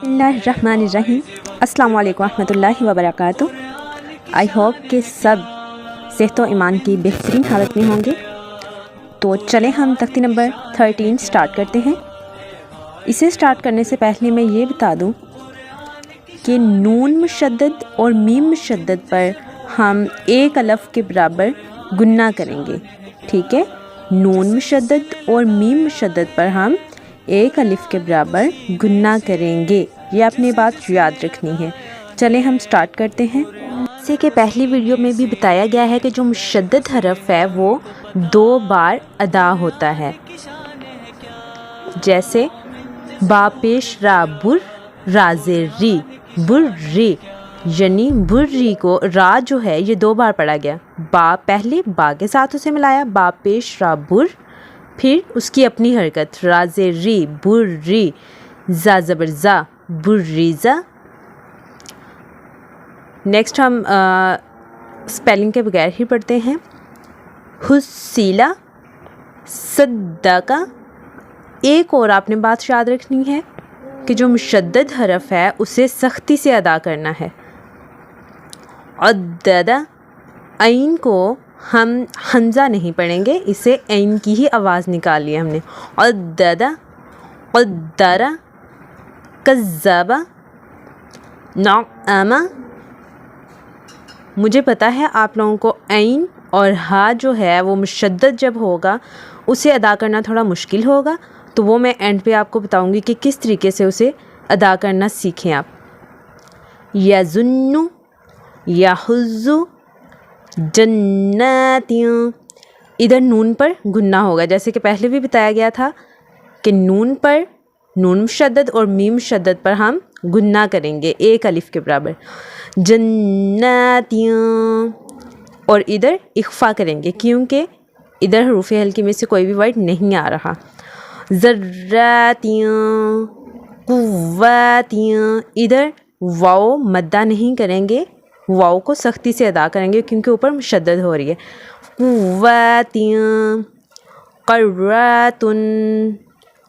बिस्मिल्लाहिर्रहमानिर्रहीम। अस्सलामु अलैकुम रहमतुल्लाहि व बरकातुहू। आई होप कि सब सेहत व ईमान की बेहतरीन हालत में होंगे। तो चलें हम तख्ती नंबर 13 स्टार्ट करते हैं। इसे स्टार्ट करने से पहले मैं ये बता दूं कि नून मुशद्दद और मीम मुशद्दद पर हम एक अलफ के बराबर गुन्ना करेंगे। ठीक है, नून मुशद्दद और मीम मुशद्दद पर हम एक अलिफ के बराबर गुन्ना करेंगे। ये आपने बात याद रखनी है। चलें हम स्टार्ट करते हैं। जैसे कि पहली वीडियो में भी बताया गया है कि जो मुशद्दद हरफ है वो 2 बार अदा होता है। जैसे बा पेश रा बुर राजे री बुर्री, यानी बुर्री को रा जो है ये 2 बार पढ़ा गया। बा पहले बा के साथ उसे मिलाया, बा पेश रा बुर, फिर उसकी अपनी हरकत राजे री बुर्री, जा ज़बर जा बुर्रीज़ा। नेक्स्ट हम स्पेलिंग के बगैर ही पढ़ते हैं। हुस्सिला सद्दका। एक और आपने बात याद रखनी है कि जो मुशद्दद हरफ है उसे सख्ती से अदा करना है। अद्ददा, ऐन को हम हमज़ा नहीं पढ़ेंगे, इसे ऐन की ही आवाज़ निकाल ली हमने। अद्ददा क़द्दरा कज़्ज़बा नअमा। मुझे पता है आप लोगों को ऐन और हा जो है वो मुशद्दद जब होगा उसे अदा करना थोड़ा मुश्किल होगा, तो वो मैं एंड पे आपको बताऊंगी कि किस तरीके से उसे अदा करना सीखें आप। यज़ुन्नु यहुज़्ज़ु जन्नातियों, इधर नून पर गुन्ना होगा। जैसे कि पहले भी बताया गया था कि नून पर नून मुशद्दद और मीम मुशद्दद पर हम गुन्ना करेंगे एक अलिफ के बराबर। जन्नातियों, और इधर इख्फा करेंगे क्योंकि इधर हरूफ हल्की में से कोई भी वर्ड नहीं आ रहा। ज़र्रातियों कुव्वातियों, इधर वाव मद्दा नहीं करेंगे, वाव को सख्ती से अदा करेंगे क्योंकि ऊपर मुशद्दद हो रही है। कुव्वातियों क़र्रातुन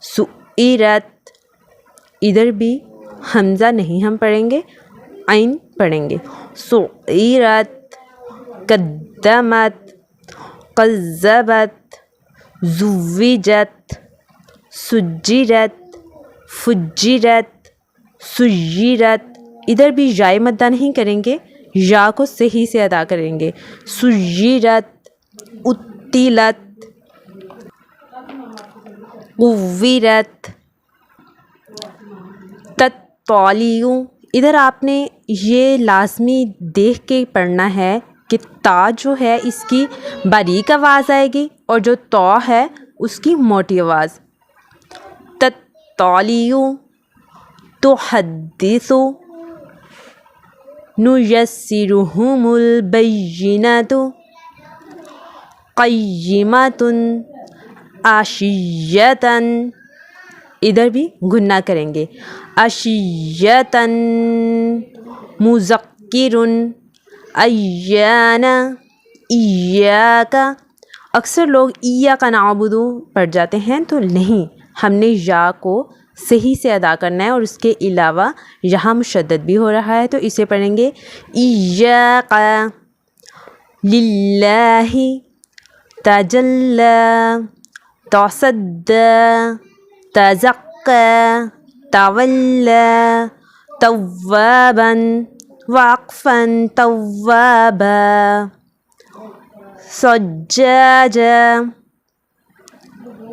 सुइरत, इधर भी हमज़ा नहीं हम पढ़ेंगे, ऐन पढ़ेंगे। सुइरत कद्दमत कज़्ज़बत ज़ुव्विजत सुज्जिरत फुज्जिरत सुज्जिरत, इधर भी याय मद्दा नहीं करेंगे, या को सही से अदा करेंगे। सुज्जिरत उत्तिलत उव्विरत तत्तालियु, इधर आपने ये लाजमी देख के पढ़ना है कि ता जो है इसकी बारीक आवाज़ आएगी और जो तौ है उसकी मोटी आवाज़। तत्तालियु तुहद्दिसु नुयस्सिरुहुमुल बय्यिनातु क़य्यिमतुन आशियतन, इधर भी गुन्ना करेंगे। आशियतन मुज़क्किरुन अय्याना इय्याका। अक्सर लोग इय्याका नअबुदु पढ़ जाते हैं, तो नहीं, हमने या को सही से अदा करना है और उसके अलावा यहाँ मुशद्दद भी हो रहा है तो इसे पढ़ेंगे इय्याका। लिल्लाहि तजल्ला तसद्दा तज़क्का तवल्ला तव्वाबन वाक़फ़न तव्वाबा सज्जाजा।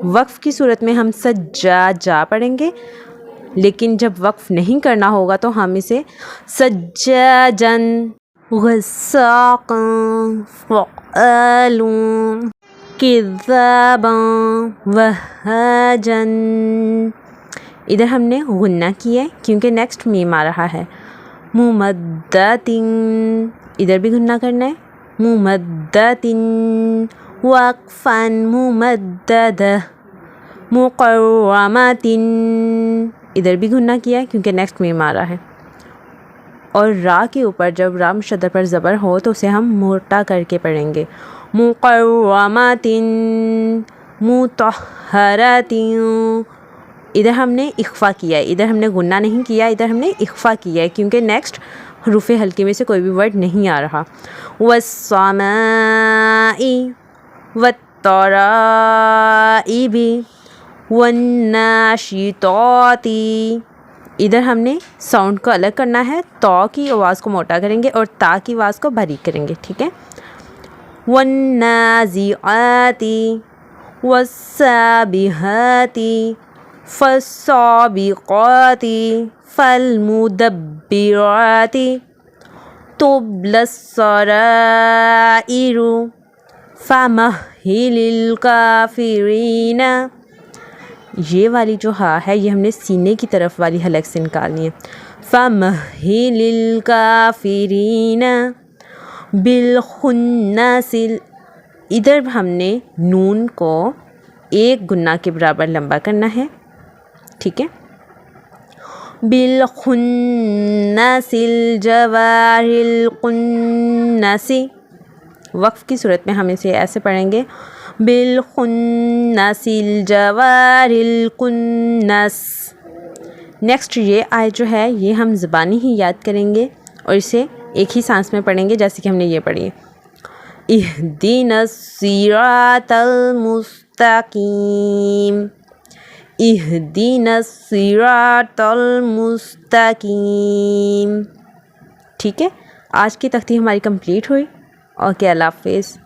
वक्फ़ की सूरत में हम सज्जाजा पढ़ेंगे, लेकिन जब वक्फ़ नहीं करना होगा तो हम इसे सज्जाजन गस्साक़न फ़अलून किज़्ज़ाबन वहाजन। इधर हमने गुन्ना किया है क्योंकि नेक्स्ट मीम आ रहा है। मुमद्दतिन, इधर भी गुन्ना करना है। मुमद्दतिन वक़फ़न मुमद्दद मुक़र्रमतिन, इधर भी गुन्ना किया है क्योंकि नेक्स्ट मीम आ रहा है। और रा के ऊपर जब रा मुशद्दद पर ज़बर हो तो उसे हम मोटा करके पढ़ेंगे। मुक़र्रमतिन मुतहहरतिन ادھر ہم نے اخفا کیا ہے، ادھر ہم نے غنہ نہیں کیا، ادھر ہم نے اخفا کیا ہے کیونکہ نیکسٹ حروف حلقے میں سے کوئی بھی ورڈ نہیں آ رہا۔ والسماء والطرائب والناشطات، ادھر ہم نے ساؤنڈ کو الگ کرنا ہے، تو کی آواز کو موٹا کریں گے اور تا کی آواز کو باریک کریں گے، ٹھیک ہے۔ والنازعات والسابحات فالسابقات فالمدبرات تبلی السرائر فمہل الکافرین، یہ والی جو ہا ہے یہ ہم نے سینے کی طرف والی حلق سے نکالنی ہے۔ فمہل الکافرین بالخنس، ادھر ہم نے نون کو ایک گنہ کے برابر لمبا کرنا ہے، ٹھیک ہے۔ بالخنس الجوار القنس، وقف کی صورت میں ہم اسے ایسے پڑھیں گے، بالخنس الجوار القنس۔ نیکسٹ یہ آیت جو ہے یہ ہم زبانی ہی یاد کریں گے اور اسے ایک ہی سانس میں پڑھیں گے، جیسے کہ ہم نے یہ پڑھی ہے، اہدنا الصراط المستقیم، اہدنا الصراط المستقیم، ٹھیک ہے۔ آج کی تختی ہماری کمپلیٹ ہوئی۔ اوکے، اللہ حافظ۔